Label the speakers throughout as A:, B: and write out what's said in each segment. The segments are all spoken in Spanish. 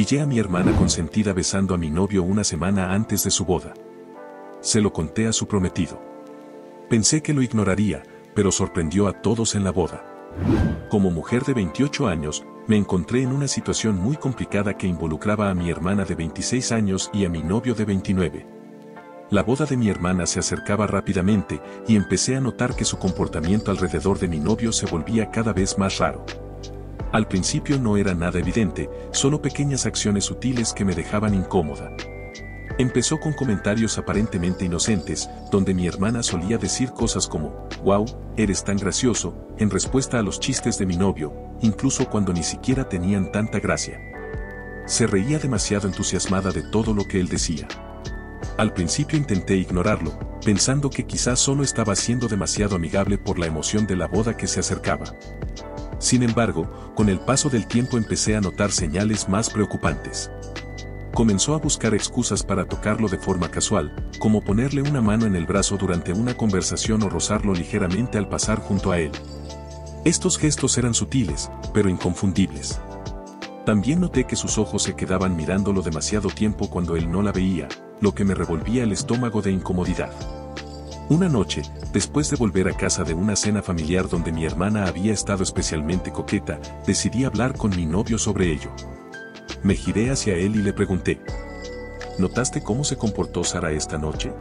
A: Pillé a mi hermana consentida besando a mi novio una semana antes de su boda. Se lo conté a su prometido. Pensé que lo ignoraría, pero sorprendió a todos en la boda. Como mujer de 28 años, me encontré en una situación muy complicada que involucraba a mi hermana de 26 años y a mi novio de 29. La boda de mi hermana se acercaba rápidamente y empecé a notar que su comportamiento alrededor de mi novio se volvía cada vez más raro. Al principio no era nada evidente, solo pequeñas acciones sutiles que me dejaban incómoda. Empezó con comentarios aparentemente inocentes, donde mi hermana solía decir cosas como, "Wow, eres tan gracioso", en respuesta a los chistes de mi novio, incluso cuando ni siquiera tenían tanta gracia. Se reía demasiado entusiasmada de todo lo que él decía. Al principio intenté ignorarlo, pensando que quizás solo estaba siendo demasiado amigable por la emoción de la boda que se acercaba. Sin embargo, con el paso del tiempo empecé a notar señales más preocupantes. Comenzó a buscar excusas para tocarlo de forma casual, como ponerle una mano en el brazo durante una conversación o rozarlo ligeramente al pasar junto a él. Estos gestos eran sutiles, pero inconfundibles. También noté que sus ojos se quedaban mirándolo demasiado tiempo cuando él no la veía, lo que me revolvía el estómago de incomodidad. Una noche, después de volver a casa de una cena familiar donde mi hermana había estado especialmente coqueta, decidí hablar con mi novio sobre ello. Me giré hacia él y le pregunté, ¿notaste cómo se comportó Sara esta noche?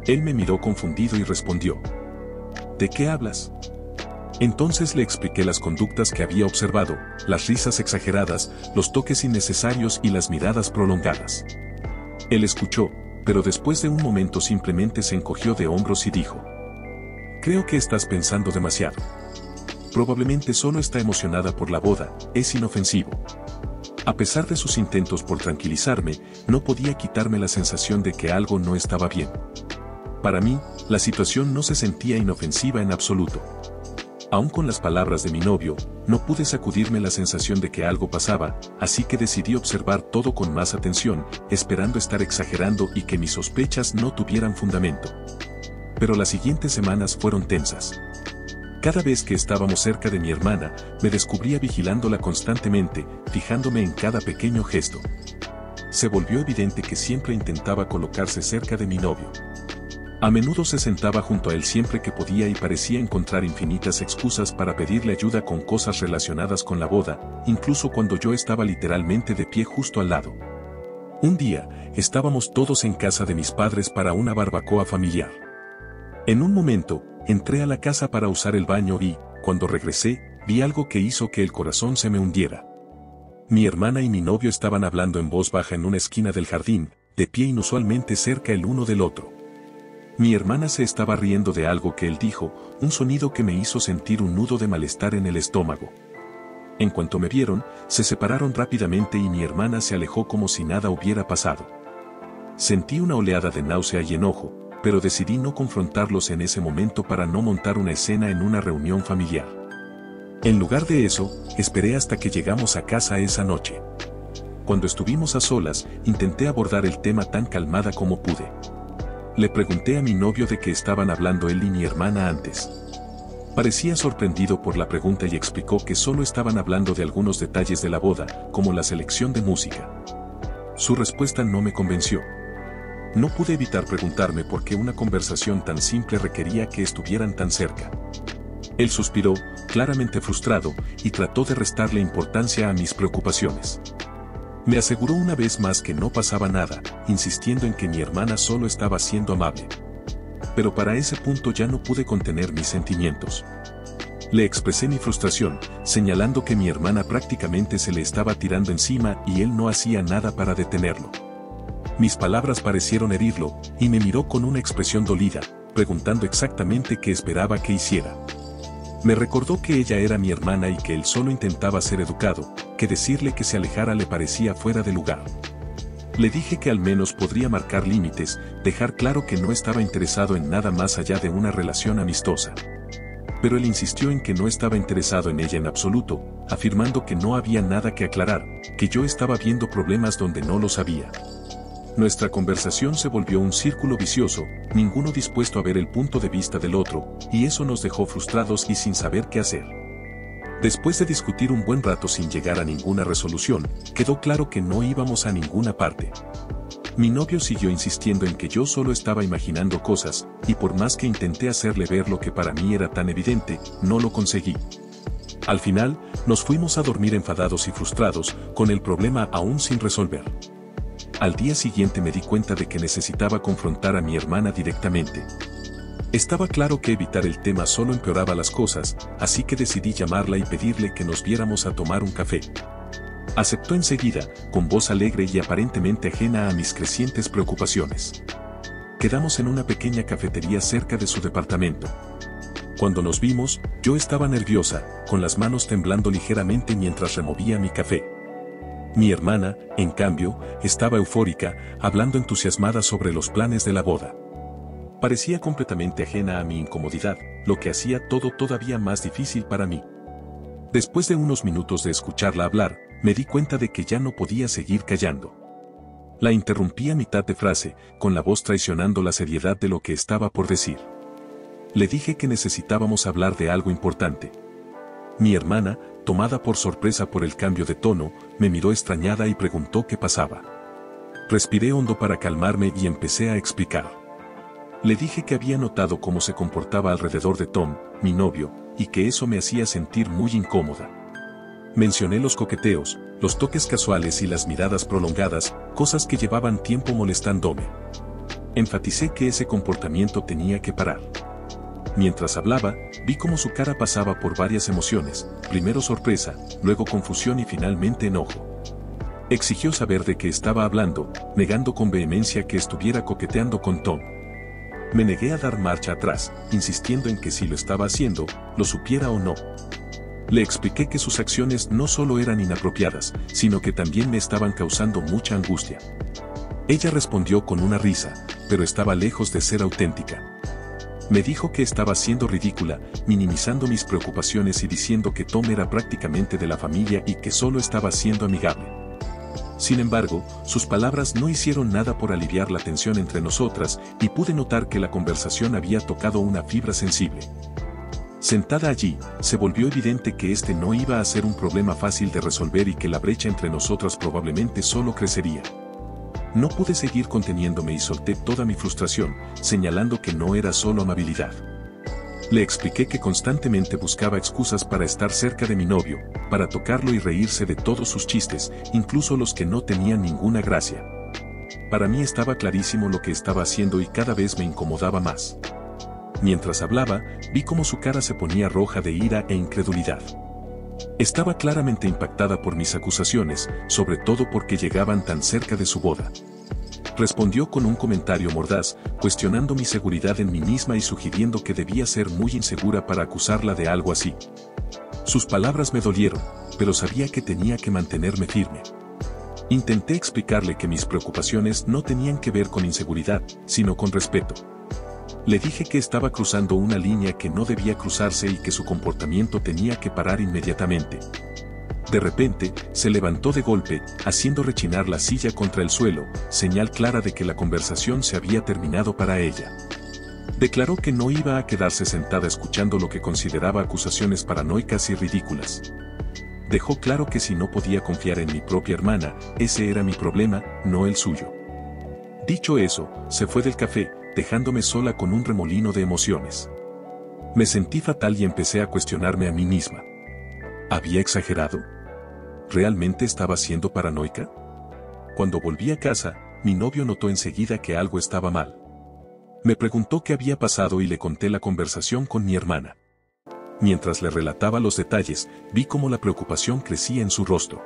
A: Él me miró confundido y respondió, ¿de qué hablas? Entonces le expliqué las conductas que había observado, las risas exageradas, los toques innecesarios y las miradas prolongadas. Él escuchó, pero después de un momento simplemente se encogió de hombros y dijo, creo que estás pensando demasiado. Probablemente solo está emocionada por la boda, es inofensivo. A pesar de sus intentos por tranquilizarme, no podía quitarme la sensación de que algo no estaba bien. Para mí, la situación no se sentía inofensiva en absoluto. Aún con las palabras de mi novio, no pude sacudirme la sensación de que algo pasaba, así que decidí observar todo con más atención, esperando estar exagerando y que mis sospechas no tuvieran fundamento. Pero las siguientes semanas fueron tensas. Cada vez que estábamos cerca de mi hermana, me descubría vigilándola constantemente, fijándome en cada pequeño gesto. Se volvió evidente que siempre intentaba colocarse cerca de mi novio. A menudo se sentaba junto a él siempre que podía y parecía encontrar infinitas excusas para pedirle ayuda con cosas relacionadas con la boda, incluso cuando yo estaba literalmente de pie justo al lado. Un día, estábamos todos en casa de mis padres para una barbacoa familiar. En un momento, entré a la casa para usar el baño y, cuando regresé, vi algo que hizo que el corazón se me hundiera. Mi hermana y mi novio estaban hablando en voz baja en una esquina del jardín, de pie inusualmente cerca el uno del otro. Mi hermana se estaba riendo de algo que él dijo, un sonido que me hizo sentir un nudo de malestar en el estómago. En cuanto me vieron, se separaron rápidamente y mi hermana se alejó como si nada hubiera pasado. Sentí una oleada de náusea y enojo, pero decidí no confrontarlos en ese momento para no montar una escena en una reunión familiar. En lugar de eso, esperé hasta que llegamos a casa esa noche. Cuando estuvimos a solas, intenté abordar el tema tan calmada como pude. Le pregunté a mi novio de qué estaban hablando él y mi hermana antes. Parecía sorprendido por la pregunta y explicó que solo estaban hablando de algunos detalles de la boda, como la selección de música. Su respuesta no me convenció. No pude evitar preguntarme por qué una conversación tan simple requería que estuvieran tan cerca. Él suspiró, claramente frustrado, y trató de restarle importancia a mis preocupaciones. Me aseguró una vez más que no pasaba nada, insistiendo en que mi hermana solo estaba siendo amable. Pero para ese punto ya no pude contener mis sentimientos. Le expresé mi frustración, señalando que mi hermana prácticamente se le estaba tirando encima y él no hacía nada para detenerlo. Mis palabras parecieron herirlo, y me miró con una expresión dolida, preguntando exactamente qué esperaba que hiciera. Me recordó que ella era mi hermana y que él solo intentaba ser educado, que decirle que se alejara le parecía fuera de lugar. Le dije que al menos podría marcar límites, dejar claro que no estaba interesado en nada más allá de una relación amistosa. Pero él insistió en que no estaba interesado en ella en absoluto, afirmando que no había nada que aclarar, que yo estaba viendo problemas donde no los había. Nuestra conversación se volvió un círculo vicioso, ninguno dispuesto a ver el punto de vista del otro, y eso nos dejó frustrados y sin saber qué hacer. Después de discutir un buen rato sin llegar a ninguna resolución, quedó claro que no íbamos a ninguna parte. Mi novio siguió insistiendo en que yo solo estaba imaginando cosas, y por más que intenté hacerle ver lo que para mí era tan evidente, no lo conseguí. Al final, nos fuimos a dormir enfadados y frustrados, con el problema aún sin resolver. Al día siguiente me di cuenta de que necesitaba confrontar a mi hermana directamente. Estaba claro que evitar el tema solo empeoraba las cosas, así que decidí llamarla y pedirle que nos viéramos a tomar un café. Aceptó enseguida, con voz alegre y aparentemente ajena a mis crecientes preocupaciones. Quedamos en una pequeña cafetería cerca de su departamento. Cuando nos vimos, yo estaba nerviosa, con las manos temblando ligeramente mientras removía mi café. Mi hermana, en cambio, estaba eufórica, hablando entusiasmada sobre los planes de la boda. Parecía completamente ajena a mi incomodidad, lo que hacía todo todavía más difícil para mí. Después de unos minutos de escucharla hablar, me di cuenta de que ya no podía seguir callando. La interrumpí a mitad de frase, con la voz traicionando la seriedad de lo que estaba por decir. Le dije que necesitábamos hablar de algo importante. Mi hermana, tomada por sorpresa por el cambio de tono, me miró extrañada y preguntó qué pasaba. Respiré hondo para calmarme y empecé a explicar. Le dije que había notado cómo se comportaba alrededor de Tom, mi novio, y que eso me hacía sentir muy incómoda. Mencioné los coqueteos, los toques casuales y las miradas prolongadas, cosas que llevaban tiempo molestándome. Enfaticé que ese comportamiento tenía que parar. Mientras hablaba, vi cómo su cara pasaba por varias emociones, primero sorpresa, luego confusión y finalmente enojo. Exigió saber de qué estaba hablando, negando con vehemencia que estuviera coqueteando con Tom. Me negué a dar marcha atrás, insistiendo en que si lo estaba haciendo, lo supiera o no. Le expliqué que sus acciones no solo eran inapropiadas, sino que también me estaban causando mucha angustia. Ella respondió con una risa, pero estaba lejos de ser auténtica. Me dijo que estaba siendo ridícula, minimizando mis preocupaciones y diciendo que Tom era prácticamente de la familia y que solo estaba siendo amigable. Sin embargo, sus palabras no hicieron nada por aliviar la tensión entre nosotras y pude notar que la conversación había tocado una fibra sensible. Sentada allí, se volvió evidente que este no iba a ser un problema fácil de resolver y que la brecha entre nosotras probablemente solo crecería. No pude seguir conteniéndome y solté toda mi frustración, señalando que no era solo amabilidad. Le expliqué que constantemente buscaba excusas para estar cerca de mi novio, para tocarlo y reírse de todos sus chistes, incluso los que no tenían ninguna gracia. Para mí estaba clarísimo lo que estaba haciendo y cada vez me incomodaba más. Mientras hablaba, vi cómo su cara se ponía roja de ira e incredulidad. Estaba claramente impactada por mis acusaciones, sobre todo porque llegaban tan cerca de su boda. Respondió con un comentario mordaz, cuestionando mi seguridad en mí misma y sugiriendo que debía ser muy insegura para acusarla de algo así. Sus palabras me dolieron, pero sabía que tenía que mantenerme firme. Intenté explicarle que mis preocupaciones no tenían que ver con inseguridad, sino con respeto. Le dije que estaba cruzando una línea que no debía cruzarse y que su comportamiento tenía que parar inmediatamente. De repente, se levantó de golpe, haciendo rechinar la silla contra el suelo, señal clara de que la conversación se había terminado para ella. Declaró que no iba a quedarse sentada escuchando lo que consideraba acusaciones paranoicas y ridículas. Dejó claro que si no podía confiar en mi propia hermana, ese era mi problema, no el suyo. Dicho eso, se fue del café, dejándome sola con un remolino de emociones. Me sentí fatal y empecé a cuestionarme a mí misma. ¿Había exagerado? ¿Realmente estaba siendo paranoica? Cuando volví a casa, mi novio notó enseguida que algo estaba mal. Me preguntó qué había pasado y le conté la conversación con mi hermana. Mientras le relataba los detalles, vi cómo la preocupación crecía en su rostro.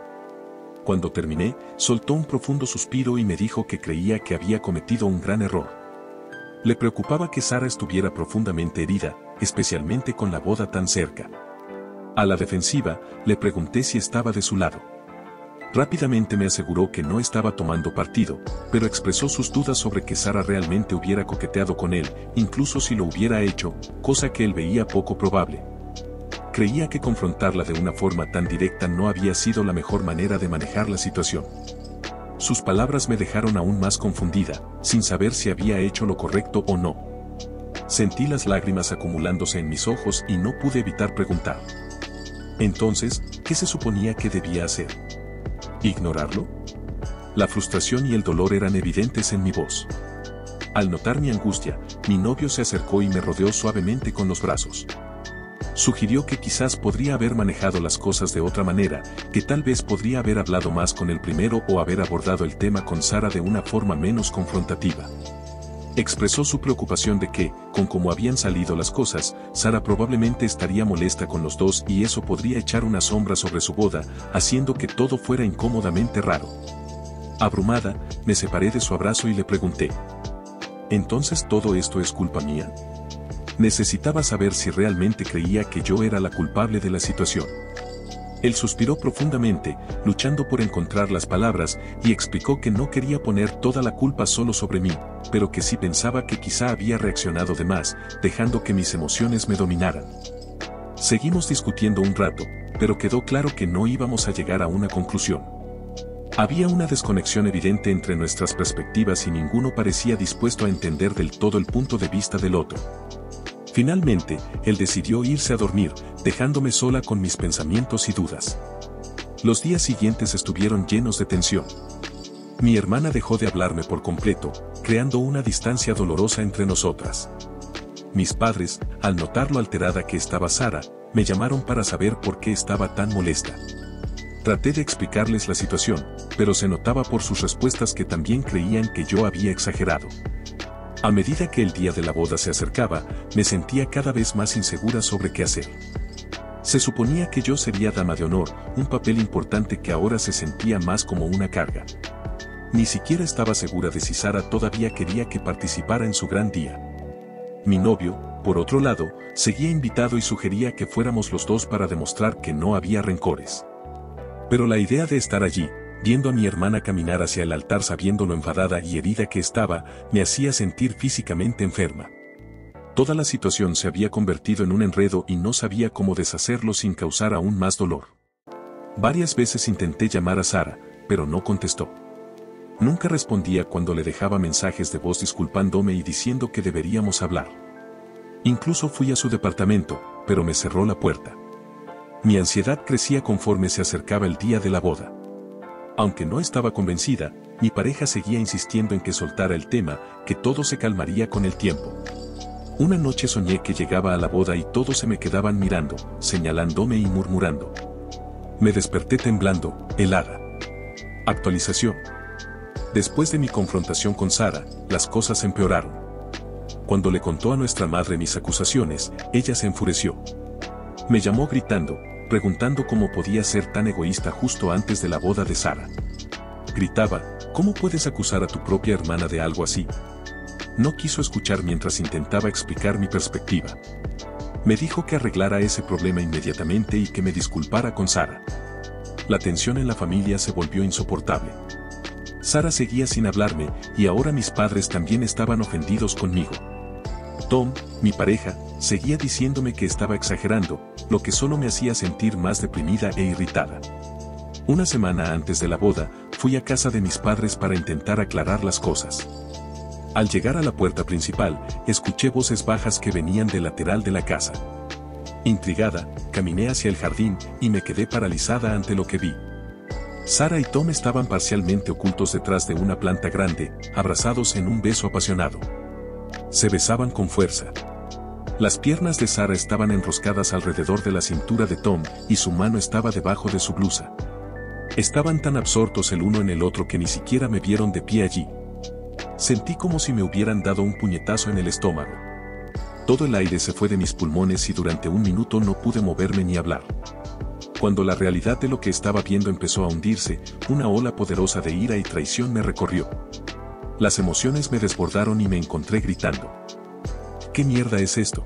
A: Cuando terminé, soltó un profundo suspiro y me dijo que creía que había cometido un gran error. Le preocupaba que Sara estuviera profundamente herida, especialmente con la boda tan cerca. A la defensiva, le pregunté si estaba de su lado. Rápidamente me aseguró que no estaba tomando partido, pero expresó sus dudas sobre que Sara realmente hubiera coqueteado con él, incluso si lo hubiera hecho, cosa que él veía poco probable. Creía que confrontarla de una forma tan directa no había sido la mejor manera de manejar la situación. Sus palabras me dejaron aún más confundida, sin saber si había hecho lo correcto o no. Sentí las lágrimas acumulándose en mis ojos y no pude evitar preguntar. Entonces, ¿qué se suponía que debía hacer? ¿Ignorarlo? La frustración y el dolor eran evidentes en mi voz. Al notar mi angustia, mi novio se acercó y me rodeó suavemente con los brazos. Sugirió que quizás podría haber manejado las cosas de otra manera, que tal vez podría haber hablado más con el primero o haber abordado el tema con Sara de una forma menos confrontativa. Expresó su preocupación de que, con cómo habían salido las cosas, Sara probablemente estaría molesta con los dos y eso podría echar una sombra sobre su boda, haciendo que todo fuera incómodamente raro. Abrumada, me separé de su abrazo y le pregunté: ¿entonces todo esto es culpa mía? Necesitaba saber si realmente creía que yo era la culpable de la situación. Él suspiró profundamente, luchando por encontrar las palabras, y explicó que no quería poner toda la culpa solo sobre mí, pero que sí pensaba que quizá había reaccionado de más, dejando que mis emociones me dominaran. Seguimos discutiendo un rato, pero quedó claro que no íbamos a llegar a una conclusión. Había una desconexión evidente entre nuestras perspectivas y ninguno parecía dispuesto a entender del todo el punto de vista del otro. Finalmente, él decidió irse a dormir, dejándome sola con mis pensamientos y dudas. Los días siguientes estuvieron llenos de tensión. Mi hermana dejó de hablarme por completo, creando una distancia dolorosa entre nosotras. Mis padres, al notar lo alterada que estaba Sara, me llamaron para saber por qué estaba tan molesta. Traté de explicarles la situación, pero se notaba por sus respuestas que también creían que yo había exagerado. A medida que el día de la boda se acercaba, me sentía cada vez más insegura sobre qué hacer. Se suponía que yo sería dama de honor, un papel importante que ahora se sentía más como una carga. Ni siquiera estaba segura de si Sara todavía quería que participara en su gran día. Mi novio, por otro lado, seguía invitado y sugería que fuéramos los dos para demostrar que no había rencores. Pero la idea de estar allí, viendo a mi hermana caminar hacia el altar sabiendo lo enfadada y herida que estaba, me hacía sentir físicamente enferma. Toda la situación se había convertido en un enredo y no sabía cómo deshacerlo sin causar aún más dolor. Varias veces intenté llamar a Sara, pero no contestó. Nunca respondía cuando le dejaba mensajes de voz disculpándome y diciendo que deberíamos hablar. Incluso fui a su departamento, pero me cerró la puerta. Mi ansiedad crecía conforme se acercaba el día de la boda. Aunque no estaba convencida, mi pareja seguía insistiendo en que soltara el tema, que todo se calmaría con el tiempo. Una noche soñé que llegaba a la boda y todos se me quedaban mirando, señalándome y murmurando. Me desperté temblando, helada. Actualización. Después de mi confrontación con Sara, las cosas empeoraron. Cuando le contó a nuestra madre mis acusaciones, ella se enfureció. Me llamó gritando, preguntando cómo podía ser tan egoísta justo antes de la boda de Sara. Gritaba: ¿cómo puedes acusar a tu propia hermana de algo así? No quiso escuchar mientras intentaba explicar mi perspectiva. Me dijo que arreglara ese problema inmediatamente y que me disculpara con Sara. La tensión en la familia se volvió insoportable. Sara seguía sin hablarme y ahora mis padres también estaban ofendidos conmigo. Tom, mi pareja, seguía diciéndome que estaba exagerando, lo que solo me hacía sentir más deprimida e irritada. Una semana antes de la boda, fui a casa de mis padres para intentar aclarar las cosas. Al llegar a la puerta principal, escuché voces bajas que venían del lateral de la casa. Intrigada, caminé hacia el jardín y me quedé paralizada ante lo que vi. Sara y Tom estaban parcialmente ocultos detrás de una planta grande, abrazados en un beso apasionado. Se besaban con fuerza. Las piernas de Sara estaban enroscadas alrededor de la cintura de Tom y su mano estaba debajo de su blusa. Estaban tan absortos el uno en el otro que ni siquiera me vieron de pie allí. Sentí como si me hubieran dado un puñetazo en el estómago. Todo el aire se fue de mis pulmones y durante un minuto no pude moverme ni hablar. Cuando la realidad de lo que estaba viendo empezó a hundirse, una ola poderosa de ira y traición me recorrió. Las emociones me desbordaron y me encontré gritando. ¿Qué mierda es esto?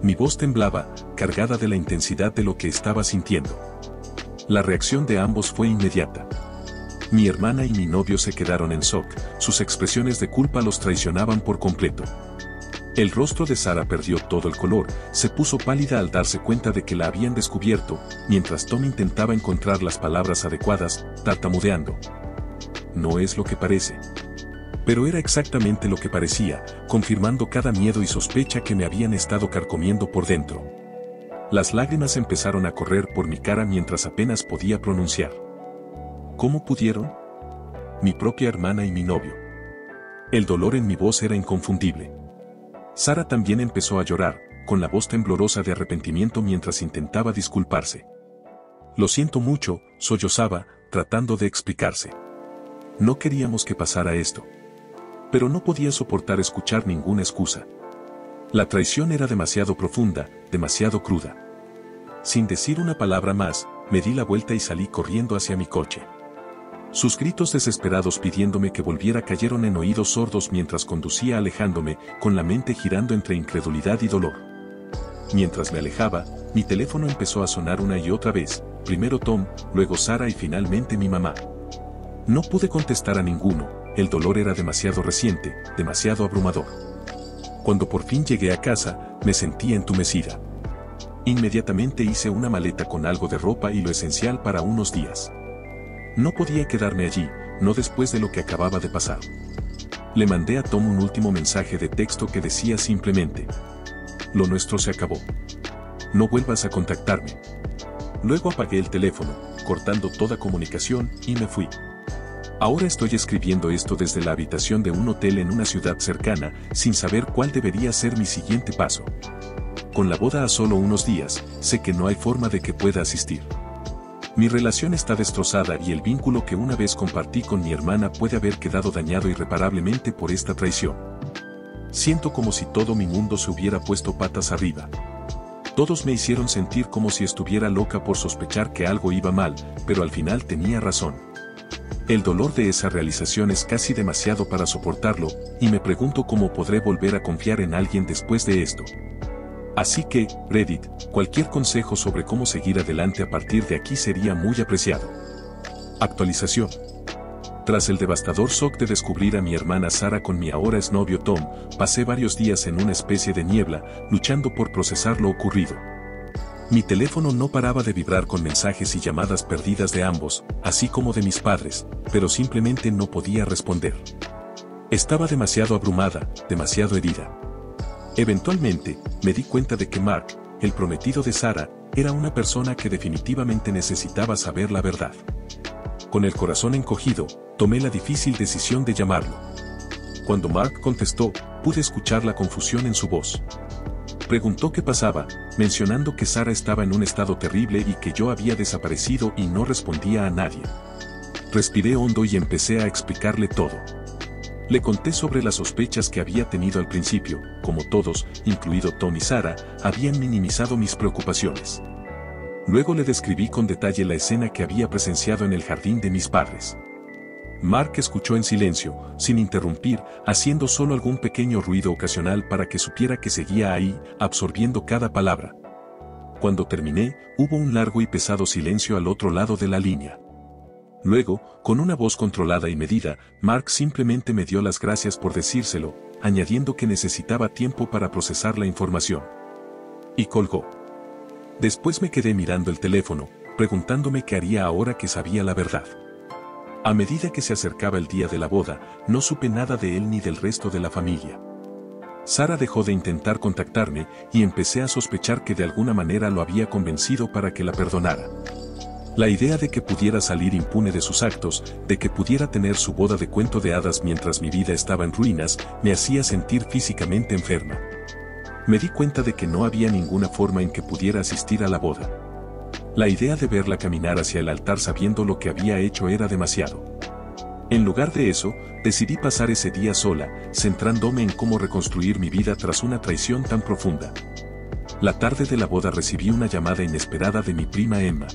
A: Mi voz temblaba, cargada de la intensidad de lo que estaba sintiendo. La reacción de ambos fue inmediata. Mi hermana y mi novio se quedaron en shock, sus expresiones de culpa los traicionaban por completo. El rostro de Sara perdió todo el color, se puso pálida al darse cuenta de que la habían descubierto, mientras Tom intentaba encontrar las palabras adecuadas, tartamudeando. No es lo que parece. Pero era exactamente lo que parecía, confirmando cada miedo y sospecha que me habían estado carcomiendo por dentro. Las lágrimas empezaron a correr por mi cara mientras apenas podía pronunciar. ¿Cómo pudieron? Mi propia hermana y mi novio. El dolor en mi voz era inconfundible. Sara también empezó a llorar, con la voz temblorosa de arrepentimiento mientras intentaba disculparse. Lo siento mucho, sollozaba, tratando de explicarse. No queríamos que pasara esto. Pero no podía soportar escuchar ninguna excusa. La traición era demasiado profunda, demasiado cruda. Sin decir una palabra más, me di la vuelta y salí corriendo hacia mi coche. Sus gritos desesperados pidiéndome que volviera cayeron en oídos sordos mientras conducía alejándome, con la mente girando entre incredulidad y dolor. Mientras me alejaba, mi teléfono empezó a sonar una y otra vez, primero Tom, luego Sara y finalmente mi mamá. No pude contestar a ninguno, el dolor era demasiado reciente, demasiado abrumador. Cuando por fin llegué a casa, me sentí entumecida. Inmediatamente hice una maleta con algo de ropa y lo esencial para unos días. No podía quedarme allí, no después de lo que acababa de pasar. Le mandé a Tom un último mensaje de texto que decía simplemente: lo nuestro se acabó. No vuelvas a contactarme. Luego apagué el teléfono, cortando toda comunicación, y me fui. Ahora estoy escribiendo esto desde la habitación de un hotel en una ciudad cercana, sin saber cuál debería ser mi siguiente paso. Con la boda a solo unos días, sé que no hay forma de que pueda asistir. Mi relación está destrozada y el vínculo que una vez compartí con mi hermana puede haber quedado dañado irreparablemente por esta traición. Siento como si todo mi mundo se hubiera puesto patas arriba. Todos me hicieron sentir como si estuviera loca por sospechar que algo iba mal, pero al final tenía razón. El dolor de esa realización es casi demasiado para soportarlo, y me pregunto cómo podré volver a confiar en alguien después de esto. Así que, Reddit, cualquier consejo sobre cómo seguir adelante a partir de aquí sería muy apreciado. Actualización. Tras el devastador shock de descubrir a mi hermana Sara con mi ahora exnovio Tom, pasé varios días en una especie de niebla, luchando por procesar lo ocurrido. Mi teléfono no paraba de vibrar con mensajes y llamadas perdidas de ambos, así como de mis padres, pero simplemente no podía responder. Estaba demasiado abrumada, demasiado herida. Eventualmente, me di cuenta de que Mark, el prometido de Sara, era una persona que definitivamente necesitaba saber la verdad. Con el corazón encogido, tomé la difícil decisión de llamarlo. Cuando Mark contestó, pude escuchar la confusión en su voz. Preguntó qué pasaba, mencionando que Sara estaba en un estado terrible y que yo había desaparecido y no respondía a nadie. Respiré hondo y empecé a explicarle todo. Le conté sobre las sospechas que había tenido al principio, como todos, incluido Tom y Sara, habían minimizado mis preocupaciones. Luego le describí con detalle la escena que había presenciado en el jardín de mis padres. Mark escuchó en silencio, sin interrumpir, haciendo solo algún pequeño ruido ocasional para que supiera que seguía ahí, absorbiendo cada palabra. Cuando terminé, hubo un largo y pesado silencio al otro lado de la línea. Luego, con una voz controlada y medida, Mark simplemente me dio las gracias por decírselo, añadiendo que necesitaba tiempo para procesar la información. Y colgó. Después me quedé mirando el teléfono, preguntándome qué haría ahora que sabía la verdad. A medida que se acercaba el día de la boda, no supe nada de él ni del resto de la familia. Sara dejó de intentar contactarme y empecé a sospechar que de alguna manera lo había convencido para que la perdonara. La idea de que pudiera salir impune de sus actos, de que pudiera tener su boda de cuento de hadas mientras mi vida estaba en ruinas, me hacía sentir físicamente enferma. Me di cuenta de que no había ninguna forma en que pudiera asistir a la boda. La idea de verla caminar hacia el altar sabiendo lo que había hecho era demasiado. En lugar de eso, decidí pasar ese día sola, centrándome en cómo reconstruir mi vida tras una traición tan profunda. La tarde de la boda recibí una llamada inesperada de mi prima Emma.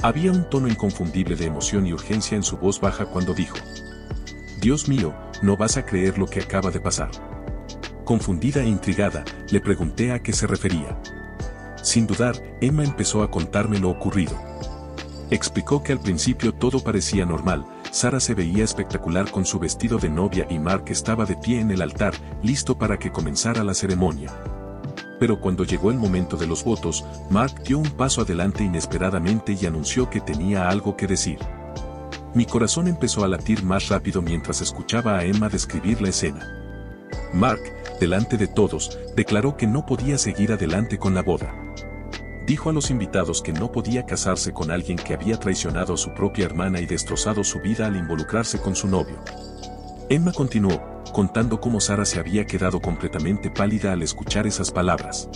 A: Había un tono inconfundible de emoción y urgencia en su voz baja cuando dijo: «Dios mío, no vas a creer lo que acaba de pasar». Confundida e intrigada, le pregunté a qué se refería. Sin dudar, Emma empezó a contarme lo ocurrido. Explicó que al principio todo parecía normal, Sara se veía espectacular con su vestido de novia y Mark estaba de pie en el altar, listo para que comenzara la ceremonia. Pero cuando llegó el momento de los votos, Mark dio un paso adelante inesperadamente y anunció que tenía algo que decir. Mi corazón empezó a latir más rápido mientras escuchaba a Emma describir la escena. Mark, delante de todos, declaró que no podía seguir adelante con la boda. Dijo a los invitados que no podía casarse con alguien que había traicionado a su propia hermana y destrozado su vida al involucrarse con su novio. Emma continuó, contando cómo Sara se había quedado completamente pálida al escuchar esas palabras.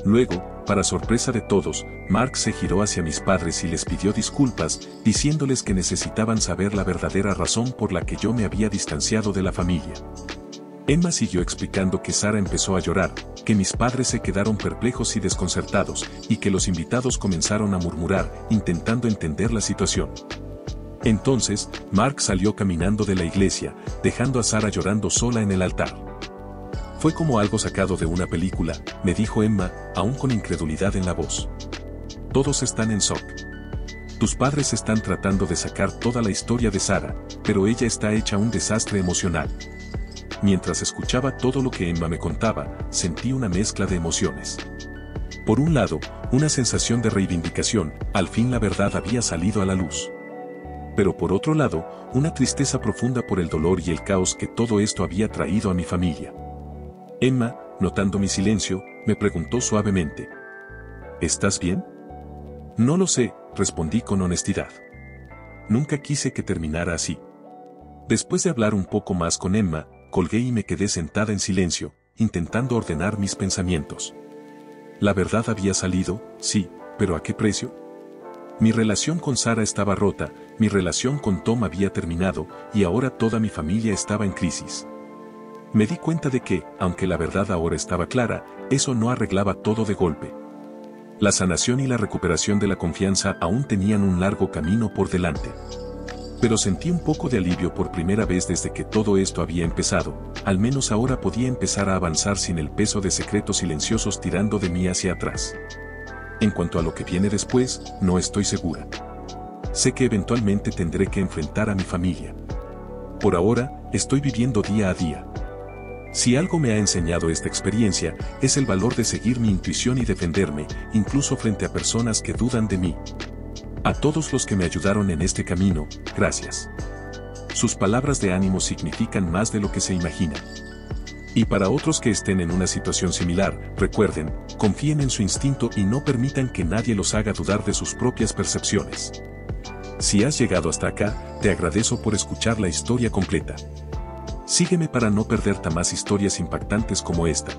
A: Luego, para sorpresa de todos, Mark se giró hacia mis padres y les pidió disculpas, diciéndoles que necesitaban saber la verdadera razón por la que yo me había distanciado de la familia. Emma siguió explicando que Sara empezó a llorar, que mis padres se quedaron perplejos y desconcertados, y que los invitados comenzaron a murmurar, intentando entender la situación. Entonces, Mark salió caminando de la iglesia, dejando a Sara llorando sola en el altar. Fue como algo sacado de una película, me dijo Emma, aún con incredulidad en la voz. Todos están en shock. Tus padres están tratando de sacar toda la historia de Sara, pero ella está hecha un desastre emocional. Mientras escuchaba todo lo que Emma me contaba, sentí una mezcla de emociones. Por un lado, una sensación de reivindicación, al fin la verdad había salido a la luz. Pero por otro lado, una tristeza profunda por el dolor y el caos que todo esto había traído a mi familia. Emma, notando mi silencio, me preguntó suavemente. ¿Estás bien? No lo sé, respondí con honestidad. Nunca quise que terminara así. Después de hablar un poco más con Emma, colgué y me quedé sentada en silencio, intentando ordenar mis pensamientos. La verdad había salido, sí, pero ¿a qué precio? Mi relación con Sara estaba rota, mi relación con Tom había terminado, y ahora toda mi familia estaba en crisis. Me di cuenta de que, aunque la verdad ahora estaba clara, eso no arreglaba todo de golpe. La sanación y la recuperación de la confianza aún tenían un largo camino por delante. Pero sentí un poco de alivio por primera vez desde que todo esto había empezado, al menos ahora podía empezar a avanzar sin el peso de secretos silenciosos tirando de mí hacia atrás. En cuanto a lo que viene después, no estoy segura. Sé que eventualmente tendré que enfrentar a mi familia. Por ahora, estoy viviendo día a día. Si algo me ha enseñado esta experiencia, es el valor de seguir mi intuición y defenderme, incluso frente a personas que dudan de mí. A todos los que me ayudaron en este camino, gracias. Sus palabras de ánimo significan más de lo que se imaginan. Y para otros que estén en una situación similar, recuerden, confíen en su instinto y no permitan que nadie los haga dudar de sus propias percepciones. Si has llegado hasta acá, te agradezco por escuchar la historia completa. Sígueme para no perderte más historias impactantes como esta.